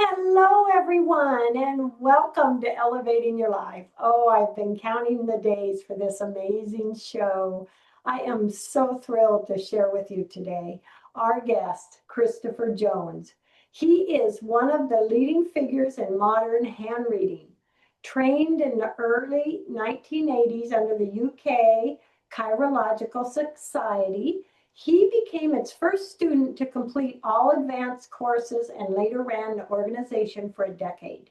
Hello, everyone, and welcome to Elevating Your Life. Oh, I've been counting the days for this amazing show. I am so thrilled to share with you today our guest, Christopher Jones. He is one of the leading figures in modern hand reading. Trained in the early 1980s under the UK Chirological Society, he became its first student to complete all advanced courses and later ran the organization for a decade.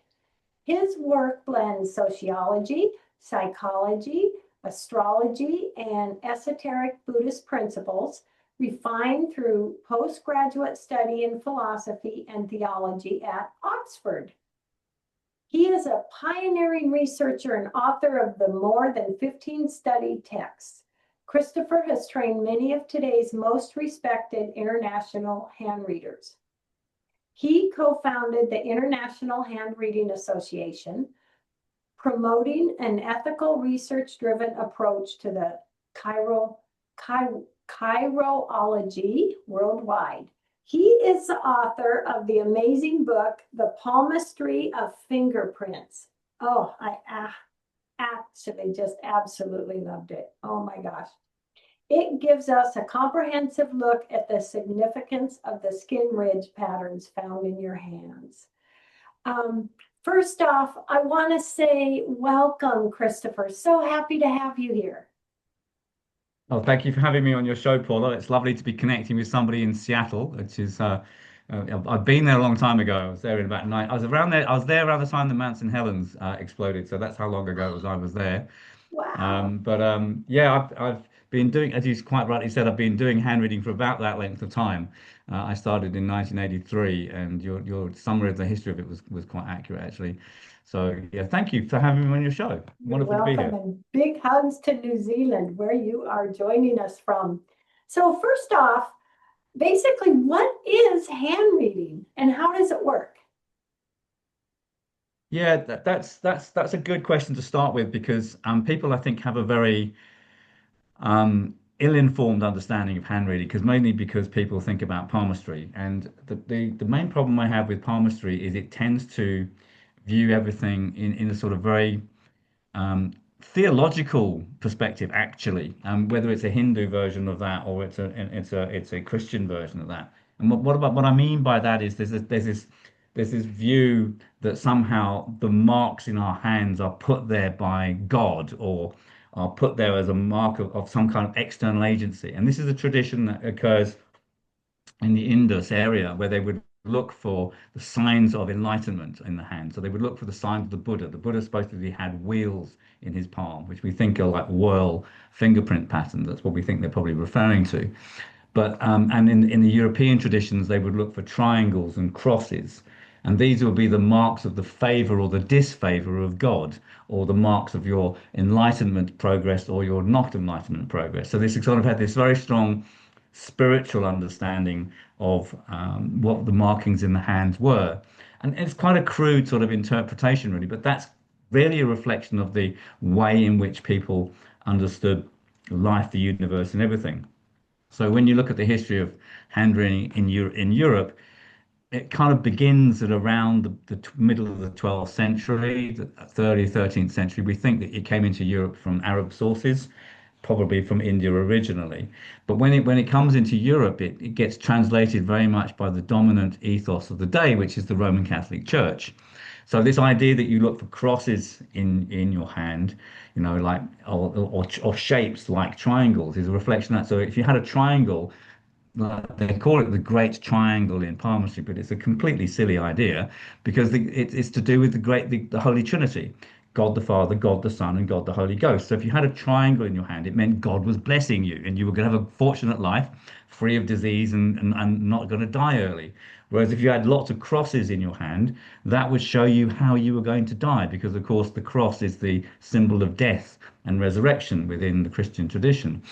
His work blends sociology, psychology, astrology, and esoteric Buddhist principles, refined through postgraduate study in philosophy and theology at Oxford. He is a pioneering researcher and author of the more than 15 studied texts. Christopher has trained many of today's most respected international hand readers. He co-founded the International Hand Reading Association, promoting an ethical research-driven approach to the chirology worldwide. He is the author of the amazing book, The Palmistry of Fingerprints. Oh, I actually just absolutely loved it. Oh my gosh. It gives us a comprehensive look at the significance of the skin ridge patterns found in your hands. First off, I want to say welcome, Christopher. So happy to have you here. Oh, thank you for having me on your show, Paula. It's lovely to be connecting with somebody in Seattle, which is I've been there a long time ago. I was there in about nine. I was around there. I was there around the time the Mount St. Helens exploded. So that's how long ago it was I was there. Wow. Yeah, I've been doing, as you quite rightly said, I've been doing hand reading for about that length of time. I started in 1983, and your summary of the history of it was quite accurate, actually. So yeah, thank you for having me on your show. You're Wonderful to be welcome, here. and big hugs to New Zealand, where you are joining us from. So, first off, basically, what is hand reading and how does it work? Yeah, that's a good question to start with because people I think have a very ill-informed understanding of hand reading because mainly because people think about palmistry, and the main problem I have with palmistry is it tends to view everything in a sort of very um, theological perspective, actually, whether it's a Hindu version of that or it's a Christian version of that. And what I mean by that is there's this view that somehow the marks in our hands are put there by God or are put there as a mark of some kind of external agency. And this is a tradition that occurs in the Indus area where they would look for the signs of enlightenment in the hand. So they would look for the signs of the Buddha. The Buddha supposedly had wheels in his palm, which we think are like whorl fingerprint patterns. That's what we think they're probably referring to. And in the European traditions, they would look for triangles and crosses. And these would be the marks of the favor or the disfavor of God, or the marks of your enlightenment progress or your not enlightenment progress. So this sort of had this very strong spiritual understanding of what the markings in the hands were. And it's quite a crude sort of interpretation, really, but that's really a reflection of the way in which people understood life, the universe, and everything. So when you look at the history of hand reading in Europe, it kind of begins at around the middle of the 12th century, the 30th, 13th century. We think that it came into Europe from Arab sources, probably from India originally. But when it comes into Europe, it gets translated very much by the dominant ethos of the day, which is the Roman Catholic Church. So this idea that you look for crosses in your hand, like or shapes like triangles, is a reflection of that. So if you had a triangle, they call it the Great Triangle in palmistry, but it's a completely silly idea because it's to do with the Holy Trinity. God the Father, God the Son, and God the Holy Ghost. So if you had a triangle in your hand, it meant God was blessing you and you were going to have a fortunate life, free of disease and not going to die early. Whereas if you had lots of crosses in your hand, that would show you how you were going to die, because of course the cross is the symbol of death and resurrection within the Christian tradition.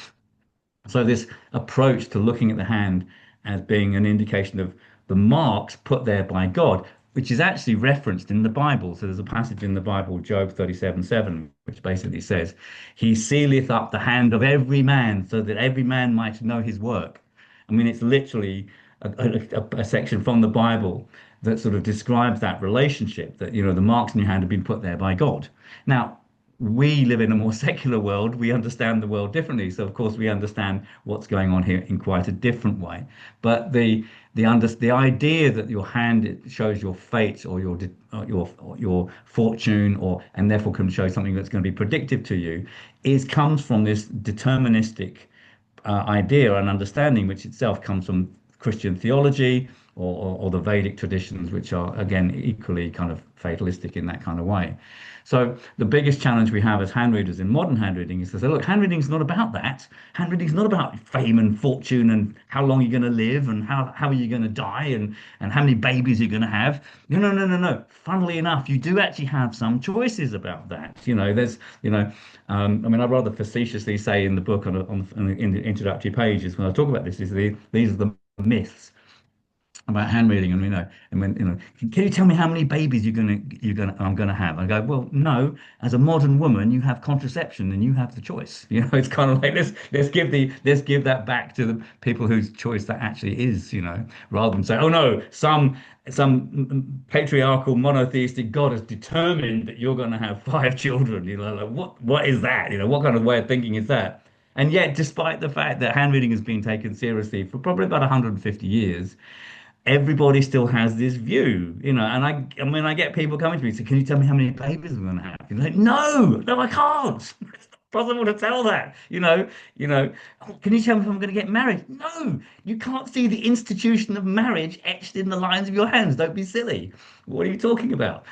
So this approach to looking at the hand as being an indication of the marks put there by God, which is actually referenced in the Bible. So there's a passage in the Bible, Job 37:7, which basically says, "He sealeth up the hand of every man, so that every man might know his work." I mean, it's literally a section from the Bible that sort of describes that relationship, that, the marks in your hand have been put there by God. Now, we live in a more secular world. We understand the world differently. So, of course, we understand what's going on here in quite a different way. But the idea that your hand shows your fate or your fortune, and therefore can show something that's going to be predictive to you, comes from this deterministic idea and understanding, which itself comes from Christian theology or the Vedic traditions, which are again equally kind of fatalistic in that kind of way. So the biggest challenge we have as hand readers in modern hand reading is to say, look, hand reading is not about that. Hand reading is not about fame and fortune and how long you're going to live and how are you going to die and how many babies you're going to have. No, no, no, no, no. Funnily enough, you do actually have some choices about that. I mean, I rather facetiously say in the book in the introductory pages when I talk about this, these are the myths about hand reading, and and when can you tell me how many babies I'm gonna have? I go, well, no. As a modern woman, you have contraception and you have the choice. It's kind of like let's give that back to the people whose choice that actually is. Rather than say, oh no, some patriarchal monotheistic God has determined that you're going to have five children. Like what is that? What kind of way of thinking is that? And yet, despite the fact that hand reading has been taken seriously for probably about 150 years, everybody still has this view, and I mean, I get people coming to me and say, can you tell me how many babies I'm going to have? You're like, no, no, I can't. It's not possible to tell that, "Oh, can you tell me if I'm going to get married? No, you can't see the institution of marriage etched in the lines of your hands. Don't be silly. What are you talking about?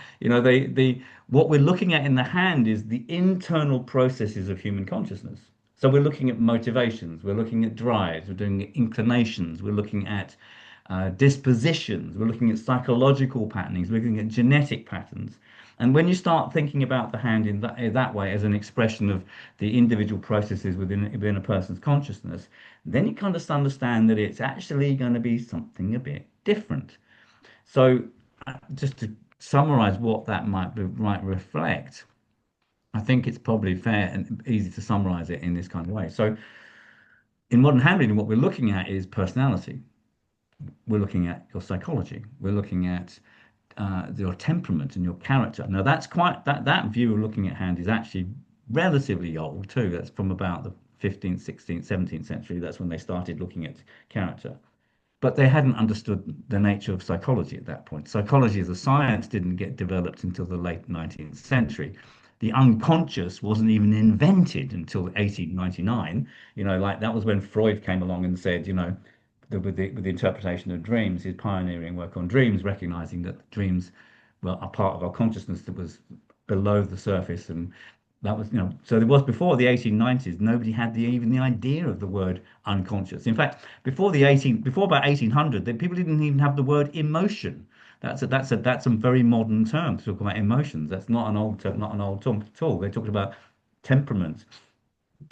What we're looking at in the hand is the internal processes of human consciousness. So we're looking at motivations, we're looking at drives, we're doing inclinations, we're looking at dispositions, we're looking at psychological patternings, we're looking at genetic patterns. And when you start thinking about the hand in that way as an expression of the individual processes within a person's consciousness, then you kind of understand that it's actually going to be something a bit different. So, just to summarize what that might reflect, I think it's probably fair and easy to summarize it in this kind of way. So, in modern handreading, what we're looking at is personality. We're looking at your psychology. We're looking at your temperament and your character. Now, that view of looking at hand is actually relatively old too. That's from about the 15th, 16th, 17th century. That's when they started looking at character. But they hadn't understood the nature of psychology at that point. Psychology as a science didn't get developed until the late 19th century. The unconscious wasn't even invented until 1899. Like that was when Freud came along and said, with the interpretation of dreams, his pioneering work on dreams, recognizing that dreams are part of our consciousness that was below the surface. And that was, so there was before the 1890s, nobody had even the idea of the word unconscious. In fact, before about 1800, people didn't even have the word emotion. That's a very modern term to talk about emotions. That's not an old term, not an old term at all. They talked about temperament.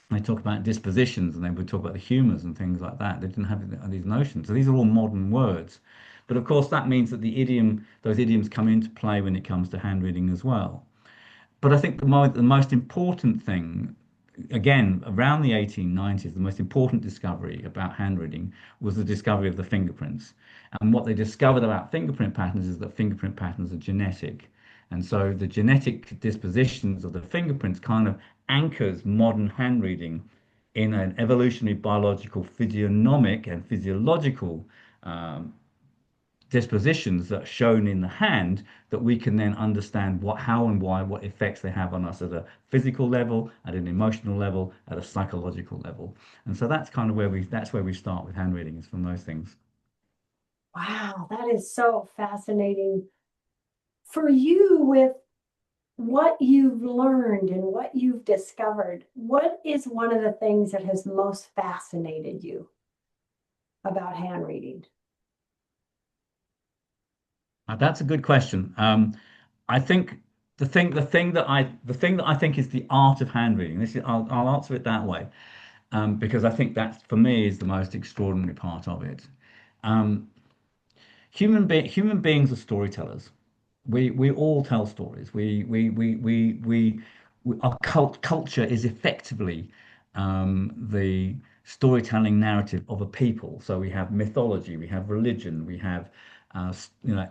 They talk about dispositions, and they would talk about the humours and things like that. They didn't have these notions. So these are all modern words. But of course, that means that those idioms come into play when it comes to hand reading as well. But I think the most important thing, again, around the 1890s, the most important discovery about handwriting was the discovery of the fingerprints. And what they discovered about fingerprint patterns is that fingerprint patterns are genetic. And so the genetic dispositions of the fingerprints kind of anchors modern handreading in an evolutionary, biological, physiognomic, and physiological um, dispositions that are shown in the hand that we can then understand how and why, what effects they have on us at a physical level, at an emotional level, at a psychological level. And so that's kind of that's where we start with hand reading, is from those things. Wow, that is so fascinating. For you, with what you've learned and what you've discovered, what is one of the things that has most fascinated you about hand reading? That's a good question. I think the thing that I think is the art of hand reading. I'll answer it that way, because I think that for me is the most extraordinary part of it. Um, human beings are storytellers. We all tell stories. Our culture is effectively the storytelling narrative of a people. So we have mythology, we have religion, we have you know,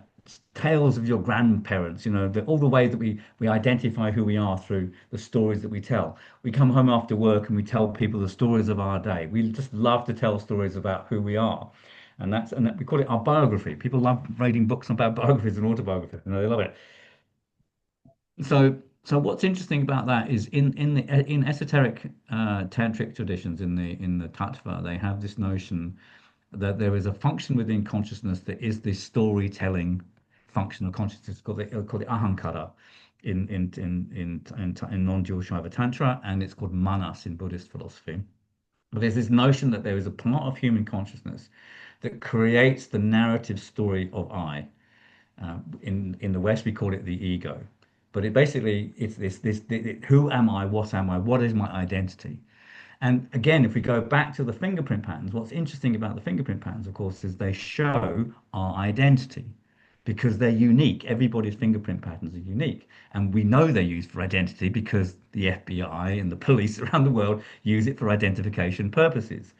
tales of your grandparents, you know, all the way that we identify who we are through the stories that we tell. We come home after work and we tell people the stories of our day. We just love to tell stories about who we are. And we call it our biography. People love reading books about biographies and autobiographies, you know, they love it. So what's interesting about that is in esoteric tantric traditions in the tattva, they have this notion that there is a function within consciousness that is this storytelling function of consciousness called the ahankara in non-dual Shiva Tantra, and it's called manas in Buddhist philosophy. But there's this notion that there is a part of human consciousness that creates the narrative story of I. In the West, we call it the ego, but it's who am I? What am I? What is my identity? And again, if we go back to the fingerprint patterns, what's interesting about the fingerprint patterns, of course, is they show our identity because they're unique. Everybody's fingerprint patterns are unique. And we know they're used for identity because the FBI and the police around the world use it for identification purposes.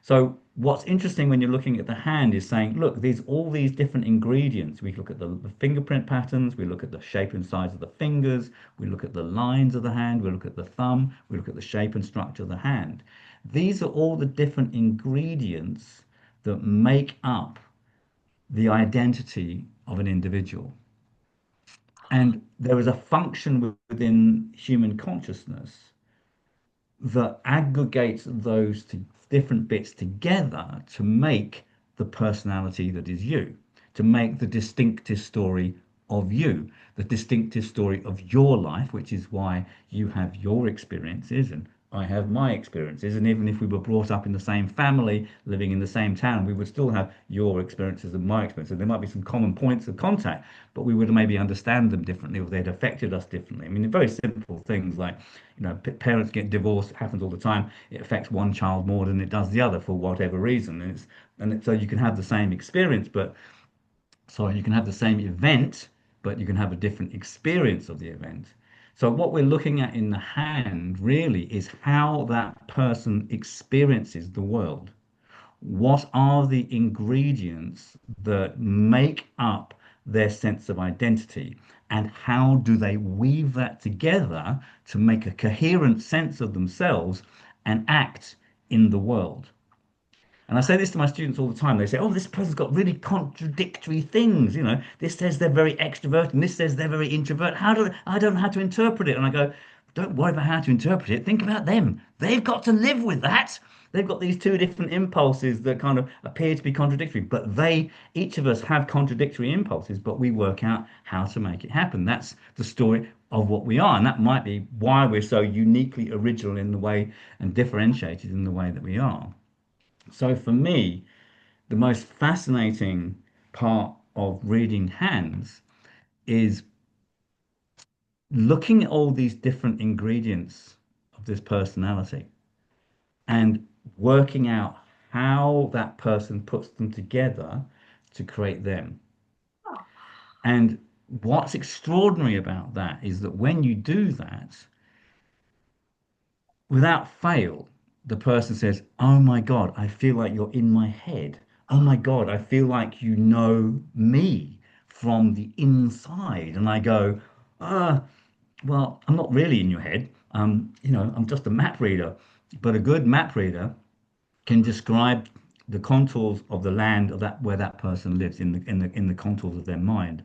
So what's interesting when you're looking at the hand is saying, look, there's all these different ingredients. We look at the fingerprint patterns, we look at the shape and size of the fingers, we look at the lines of the hand, we look at the thumb, we look at the shape and structure of the hand. These are all the different ingredients that make up the identity of an individual. And there is a function within human consciousness that aggregates those different bits together to make the personality that is you, to make the distinctive story of you, the distinctive story of your life, which is why you have your experiences and I have my experiences. And even if we were brought up in the same family, living in the same town, we would still have your experiences and my experiences. There might be some common points of contact, but we would maybe understand them differently or they'd affected us differently. I mean, very simple things like, you know, parents get divorced, it happens all the time. It affects one child more than it does the other for whatever reason. So you can have the same experience, but sorry, you can have the same event, but you can have a different experience of the event. So what we're looking at in the hand really is how that person experiences the world. What are the ingredients that make up their sense of identity? And how do they weave that together to make a coherent sense of themselves and act in the world? And I say this to my students all the time. They say, "Oh, this person's got really contradictory things. You know, this says they're very extrovert, and this says they're very introvert. I don't know how to interpret it." And I go, "Don't worry about how to interpret it. Think about them. They've got to live with that. They've got these two different impulses that kind of appear to be contradictory, but each of us have contradictory impulses, but we work out how to make it happen. That's the story of what we are, and that might be why we're so uniquely original in the way and differentiated in the way that we are." So for me, the most fascinating part of reading hands is looking at all these different ingredients of this personality and working out how that person puts them together to create them. And what's extraordinary about that is that when you do that, without fail, the person says, "Oh my God, I feel like you're in my head. Oh my God, I feel like you know me from the inside." And I go, well, I'm not really in your head. I'm just a map reader. But a good map reader can describe the contours of the land of that where that person lives in the contours of their mind.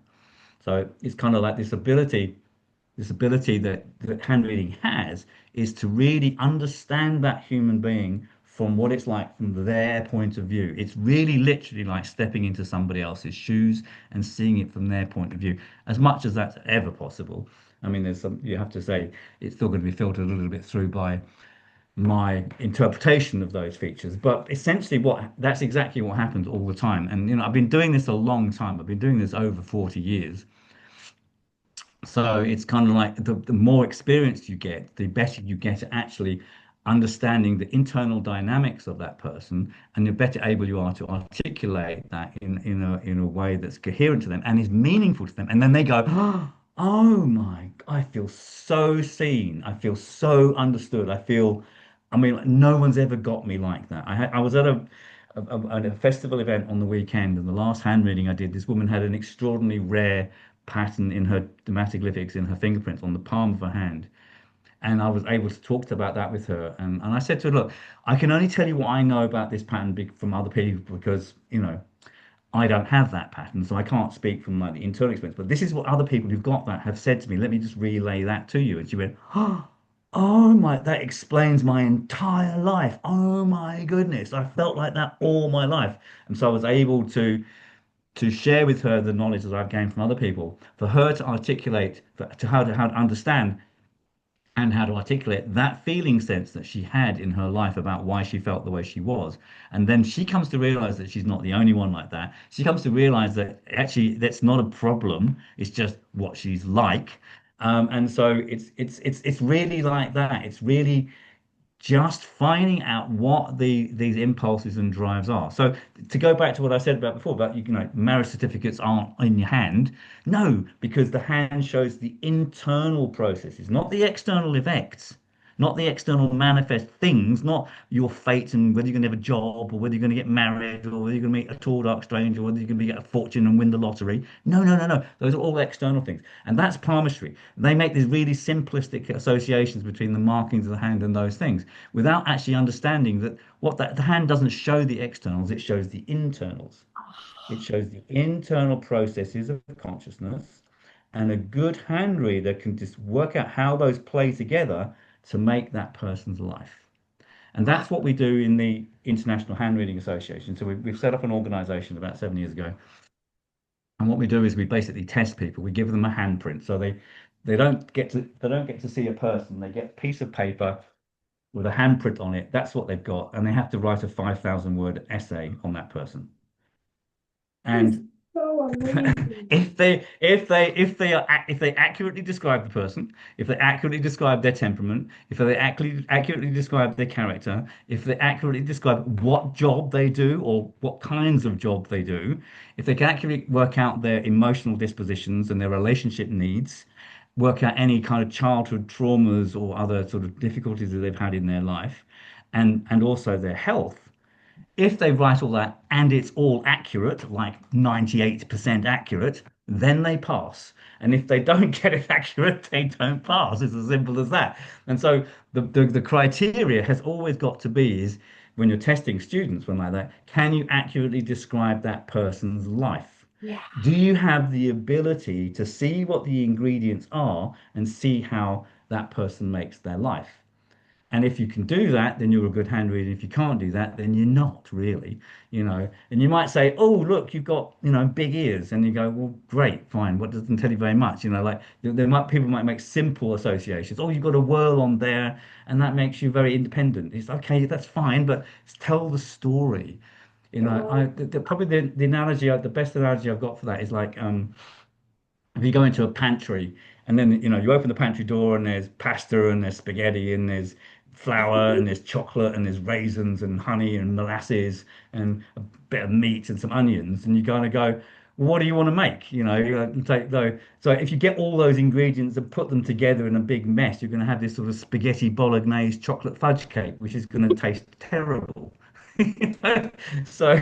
So it's kind of like this ability that hand reading has is to really understand that human being from what it's like from their point of view. It's really literally like stepping into somebody else's shoes and seeing it from their point of view, as much as that's ever possible. I mean, you have to say it's still going to be filtered a little bit through by my interpretation of those features. But essentially that's exactly what happens all the time. And I've been doing this a long time. I've been doing this over 40 years. So it's kind of like the more experience you get, the better you get at actually understanding the internal dynamics of that person, and the better able you are to articulate that in a way that's coherent to them and is meaningful to them. And then they go, "Oh my, I feel so seen. I feel so understood. I feel I mean, no one's ever got me like that. I was at a festival event on the weekend, and the last hand reading I did, this woman had an extraordinarily rare pattern in her dermatoglyphics in her fingerprints on the palm of her hand. And I was able to talk about that with her. And I said to her, look, I can only tell you what I know about this pattern from other people because, I don't have that pattern, so I can't speak from my internal experience. But this is what other people who've got that have said to me. Let me just relay that to you. And she went, oh my, that explains my entire life. Oh my goodness. I felt like that all my life. And so I was able to share with her the knowledge that I've gained from other people, for her to articulate, to how to understand and how to articulate that feeling sense that she had in her life about why she felt the way she was. And then she comes to realize that she's not the only one like that. She comes to realize that actually that's not a problem. It's just what she's like. And so it's really like that. It's really just finding out what these impulses and drives are. So to go back to what I said about before about marriage certificates aren't in your hand. No, because the hand shows the internal processes, not the external effects, not the external manifest things, not your fate and whether you're going to have a job or whether you're going to get married or whether you're going to meet a tall dark stranger or whether you're going to get a fortune and win the lottery. No, no, no, no. Those are all external things. And that's palmistry. They make these really simplistic associations between the markings of the hand and those things without actually understanding that the hand doesn't show the externals, it shows the internals. It shows the internal processes of consciousness, and a good hand reader can just work out how those play together to make that person's life. And that's what we do in the International Hand Reading Association. So we've set up an organization about 7 years ago. And what we do is we basically test people. We give them a handprint. So they don't get to see a person. They get a piece of paper with a handprint on it. That's what they've got. And they have to write a 5,000 word essay on that person. That is And so amazing. if they accurately describe the person, if they accurately describe their temperament, if they accurately describe their character, if they accurately describe what job they do or what kinds of job they do, if they can accurately work out their emotional dispositions and their relationship needs, work out any kind of childhood traumas or other sort of difficulties that they've had in their life, and also their health, if they write all that and it's all accurate, like 98% accurate, then they pass. And if they don't get it accurate, they don't pass. It's as simple as that. And so the criteria has always got to be is when you're testing students, when like that, can you accurately describe that person's life? Yeah. Do you have the ability to see what the ingredients are and see how that person makes their life? And if you can do that, then you're a good hand reader. If you can't do that, then you're not really. And you might say, oh, look, you've got, big ears. And you go, well, great, fine. What doesn't tell you very much? Like people might make simple associations. Oh, you've got a whirl on there, and that makes you very independent. It's okay, that's fine, but tell the story. Probably the analogy, the best analogy I've got for that is like, if you go into a pantry and then you open the pantry door and there's pasta and there's spaghetti and there's flour and there's chocolate and there's raisins and honey and molasses and a bit of meat and some onions and you kind of go, well, what do you want to make? You take those. So if you get all those ingredients and put them together in a big mess, you're going to have this sort of spaghetti bolognese chocolate fudge cake, which is going to taste terrible. So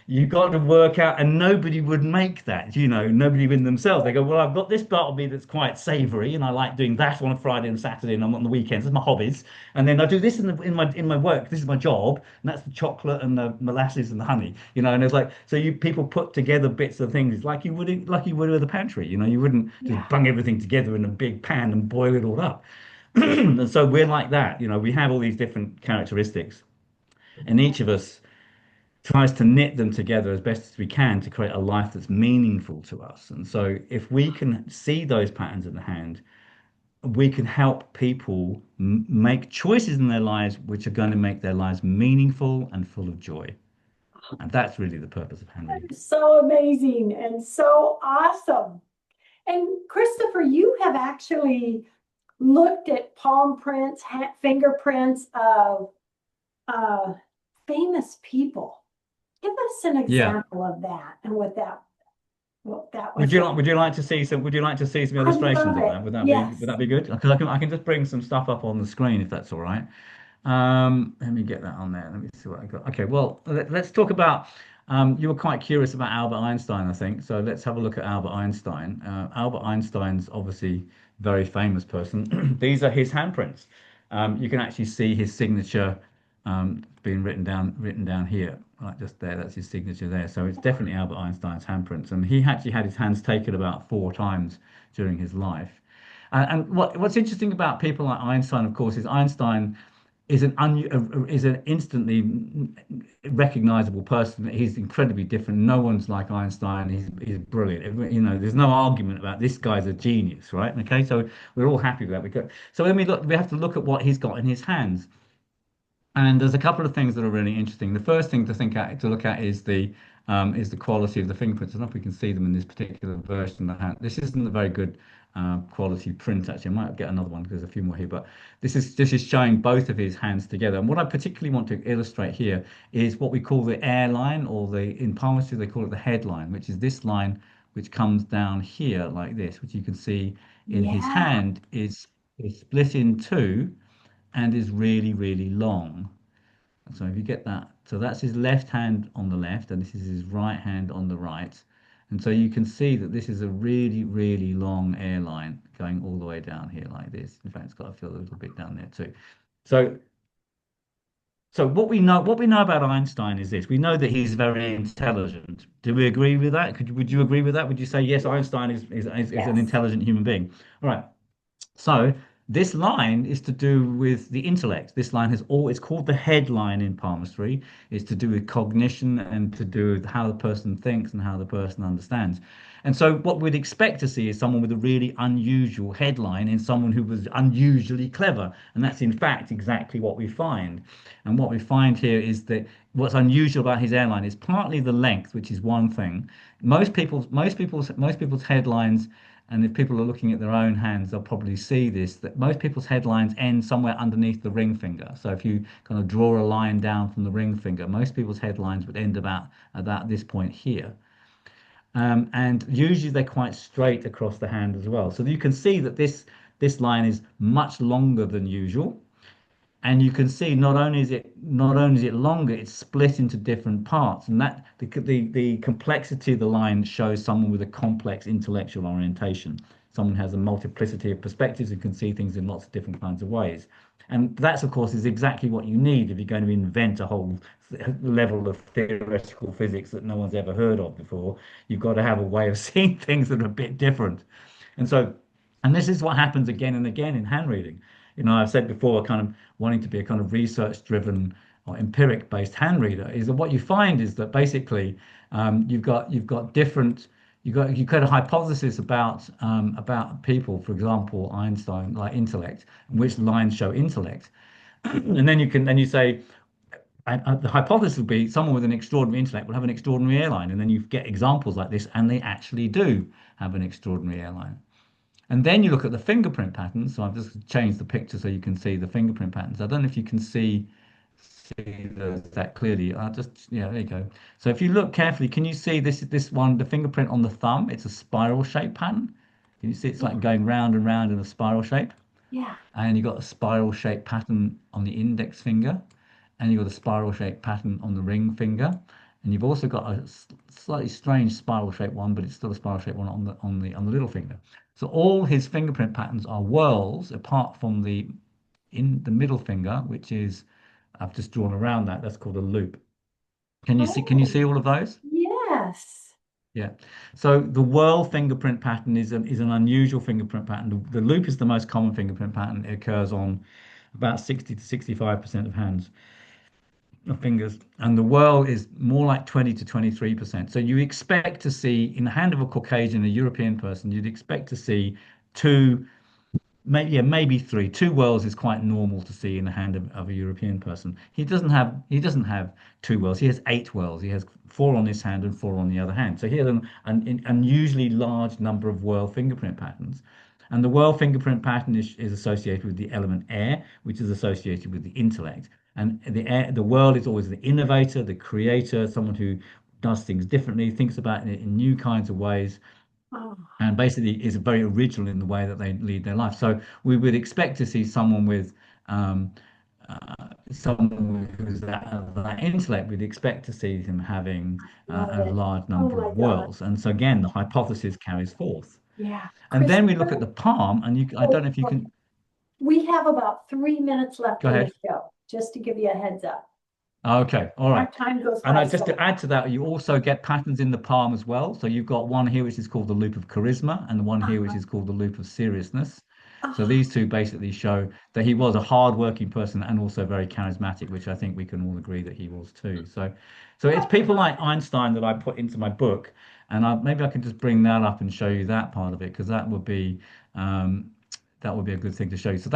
you got to work out, and nobody would make that, nobody in themselves. They go, well, I've got this part of me that's quite savory, and I like doing that on a Friday and Saturday, and I'm on the weekends. That's my hobbies. And then I do this in my work. This is my job, and that's the chocolate and the molasses and the honey, And it's like so people put together bits of things like you would with a pantry. You wouldn't just Yeah. bung everything together in a big pan and boil it all up. And so we're like that. We have all these different characteristics, and each of us tries to knit them together as best as we can to create a life that's meaningful to us. And so, if we can see those patterns in the hand, we can help people make choices in their lives which are going to make their lives meaningful and full of joy. And that's really the purpose of hand reading. So amazing and so awesome. And Christopher, you have actually looked at palm prints, fingerprints of uh, famous people. Give us an Yeah. example of that and what that. Well, that was it. would you like to see some I love illustrations of it. that? Would Yes. that be good? Because I can just bring some stuff up on the screen if that's all right. Let me get that on there. Let me see what I got. Okay, well, let's talk about. You were quite curious about Albert Einstein, I think. So let's have a look at Albert Einstein. Albert Einstein's obviously very famous person. These are his handprints. You can actually see his signature being written down here, right just there. That's his signature there. So it's definitely Albert Einstein's handprints, and he actually had his hands taken about 4 times during his life. And what's interesting about people like Einstein, of course, is Einstein is an instantly recognizable person. He's incredibly different. No one's like Einstein. He's brilliant. You know, there's no argument about this guy's a genius, right? Okay, so we're all happy with that. So when we look, we have to look at what he's got in his hands. And there's a couple of things that are really interesting. The first thing to look at is the quality of the fingerprints. I don't know if we can see them in this particular version of the hand. This isn't a very good quality print actually. I might get another one because there's a few more here, but this is showing both of his hands together. And what I particularly want to illustrate here is what we call the air line, or the in palmistry they call it the headline, which is this line which comes down here like this, which you can see in his Yeah. hand is split in two and is really, really long. So if you get that, so that's his left hand on the left, and this is his right hand on the right. And so you can see that this is a really, really long airline going all the way down here like this. In fact, it's got to feel a little bit down there too. So, so what we know about Einstein is this: we know that he's very intelligent. Do we agree with that? Would you agree with that? Would you say yes, Yes. Einstein is an Yes. intelligent human being? All right. So this line is to do with the intellect. This line has all, it's called the headline in palmistry. It's to do with cognition and to do with how the person thinks and how the person understands. And so what we'd expect to see is someone with a really unusual headline in someone who was unusually clever. And that's in fact exactly what we find. And what we find here is that what's unusual about his airline is partly the length, which is one thing. Most people's headlines, and if people are looking at their own hands, they'll probably see this, that most people's headlines end somewhere underneath the ring finger. So if you kind of draw a line down from the ring finger, most people's headlines would end about this point here. And usually they're quite straight across the hand as well. So you can see that this line is much longer than usual. And you can see not only is it longer, it's split into different parts, and that the complexity of the line shows someone with a complex intellectual orientation. Someone has a multiplicity of perspectives and can see things in lots of different kinds of ways. And that's, of course, is exactly what you need if you're going to invent a whole level of theoretical physics that no one's ever heard of before. You've got to have a way of seeing things that are a bit different. And so, and this is what happens again and again in handreading. You know, I've said before, kind of wanting to be a kind of research-driven or empiric-based hand reader, is that what you find is that basically you've got different you've got a hypothesis about people, for example, Einstein, like intellect, and which lines show intellect, and then you say. And the hypothesis would be someone with an extraordinary intellect will have an extraordinary airline, and then you get examples like this, and they actually do have an extraordinary airline. And then you look at the fingerprint patterns. So I've just changed the picture so you can see the fingerprint patterns. I don't know if you can see that clearly. I'll just, yeah, there you go. So if you look carefully, can you see this one, the fingerprint on the thumb? It's a spiral shape pattern. Can you see it's Yeah. like going round and round in a spiral shape? Yeah. And you've got a spiral shaped pattern on the index finger, and you've got a spiral shaped pattern on the ring finger, and you've also got a slightly strange spiral shaped one, but it's still a spiral shaped one on the little finger. So all his fingerprint patterns are whorls, apart from the in the middle finger, which is I've just drawn around that. That's called a loop. Can you Oh, see all of those? yes. Yeah. So the whirl fingerprint pattern is an unusual fingerprint pattern. The loop is the most common fingerprint pattern. It occurs on about 60 to 65% of hands of fingers, and the whirl is more like 20 to 23%. So you expect to see in the hand of a Caucasian, a European person, you'd expect to see two maybe yeah, maybe three. Two whirls is quite normal to see in the hand of a European person. He doesn't have two whirls. He has 8 whirls. He has four on his hand and four on the other hand. So he has an unusually large number of whirl fingerprint patterns. And the whirl fingerprint pattern is associated with the element air, which is associated with the intellect. And the whirl is always the innovator, the creator, someone who does things differently, thinks about it in new kinds of ways, Oh, and basically is very original in the way that they lead their life. So we would expect to see someone with um, someone who's that intellect. We'd expect to see him having love a it. large Oh number my of God. whirls. And so again, the hypothesis carries forth. Yeah. And then we look at Christopher, the palm, and I don't oh, know if you oh, can we have about 3 minutes left go in the ahead. show, just to give you a heads up. Okay, all Our right. time goes And by just so to add to that, you also get patterns in the palm as well. So you've got one here which is called the loop of charisma, and the one here which fast. is called the loop of seriousness. So Oh, these two basically show that he was a hard-working person and also very charismatic, which I think we can all agree that he was too. So it's I people love like Einstein that I put into my book, and maybe I can just bring that up and show you that part of it because um, that would be a good thing to show you. So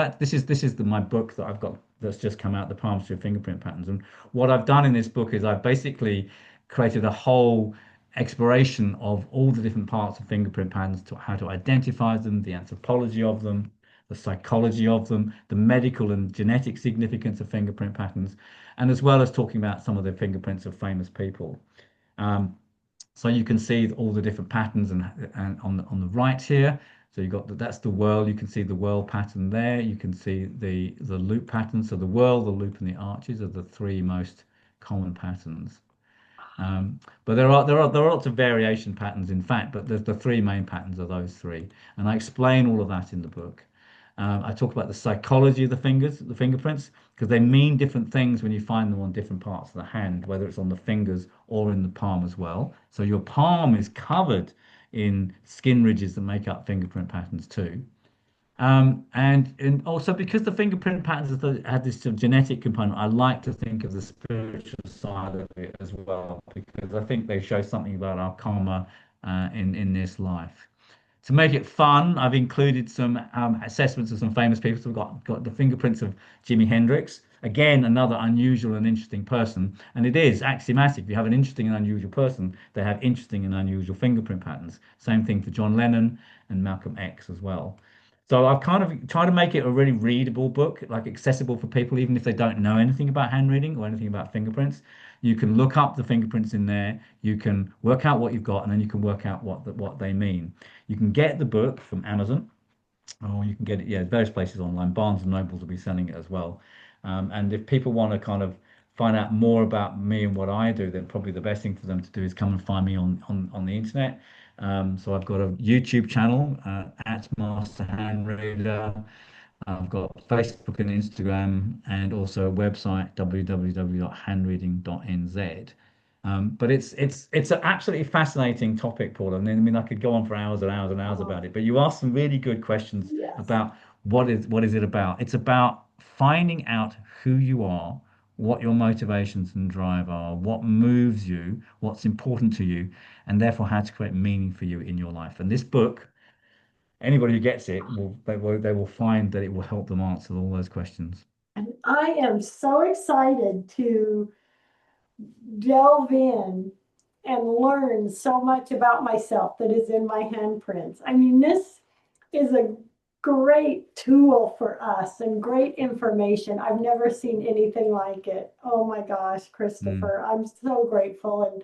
my book that I've got that's just come out, the Palmistry of Fingerprint Patterns. And what I've done in this book is I've basically created a whole exploration of all the different parts of fingerprint patterns, to how to identify them, the anthropology of them, the psychology of them, the medical and genetic significance of fingerprint patterns, and as well as talking about some of the fingerprints of famous people. Um, so you can see all the different patterns and on the right here. So you've got that's the whirl. You can see the whirl pattern there. You can see the loop pattern. So the whirl, the loop, and the arches are the three most common patterns. But there are lots of variation patterns, in fact, but the three main patterns are those three, and I explain all of that in the book. I talk about the psychology of the fingerprints, because they mean different things when you find them on different parts of the hand, whether it's on the fingers or in the palm as well. So your palm is covered in skin ridges that make up fingerprint patterns too. And also because the fingerprint patterns had this sort of genetic component, I like to think of the spiritual side of it as well, because I think they show something about our karma in this life. To make it fun, I've included some assessments of some famous people. So we've got the fingerprints of Jimi Hendrix. Again, another unusual and interesting person. And it is axiomatic. If you have an interesting and unusual person, they have interesting and unusual fingerprint patterns. Same thing for John Lennon and Malcolm X as well. So I've kind of tried to make it a really readable book, like accessible for people, even if they don't know anything about handreading or anything about fingerprints. You can look up the fingerprints in there, you can work out what you've got, and then you can work out what they mean. You can get the book from Amazon, or you can get it, yeah, various places online. Barnes and Nobles will be selling it as well. And if people want to kind of find out more about me and what I do, then probably the best thing for them to do is come and find me on the internet. So I've got a YouTube channel at Master Hand Reader. I've got Facebook and Instagram, and also a website www.handreading.nz. But it's an absolutely fascinating topic, Paul. And I mean, I could go on for hours and hours and hours oh, about it. But you asked some really good questions yes. about what is it about. It's about finding out who you are, what your motivations and drive are, what moves you, what's important to you, and therefore how to create meaning for you in your life. And this book, anybody who gets it they will find that it will help them answer all those questions. And I am so excited to delve in and learn so much about myself that is in my handprints. I mean, this is a great tool for us and great information. I've never seen anything like it. Oh my gosh, Mm. Christopher, I'm so grateful and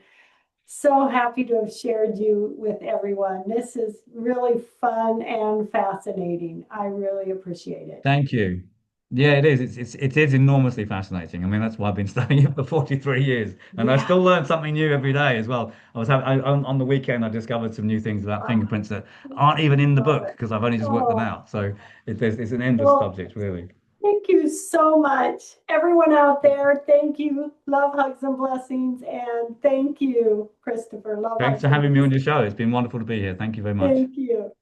so happy to have shared you with everyone. This is really fun and fascinating. I really appreciate it. Thank you. Yeah, it is. It is enormously fascinating. I mean, that's why I've been studying it for 43 years, and I Yeah. still learn something new every day as well. On the weekend I discovered some new things about Oh, fingerprints that aren't even in the love book it. because I've only just worked them Oh, out. So it's an endless well, subject, really. thank you so much. Everyone out there, thank you. Love, hugs, and blessings. And thank you, Christopher. Love, Thanks hugs, for and having me on blessings. your show. It's been wonderful to be here. Thank you very much. Thank you.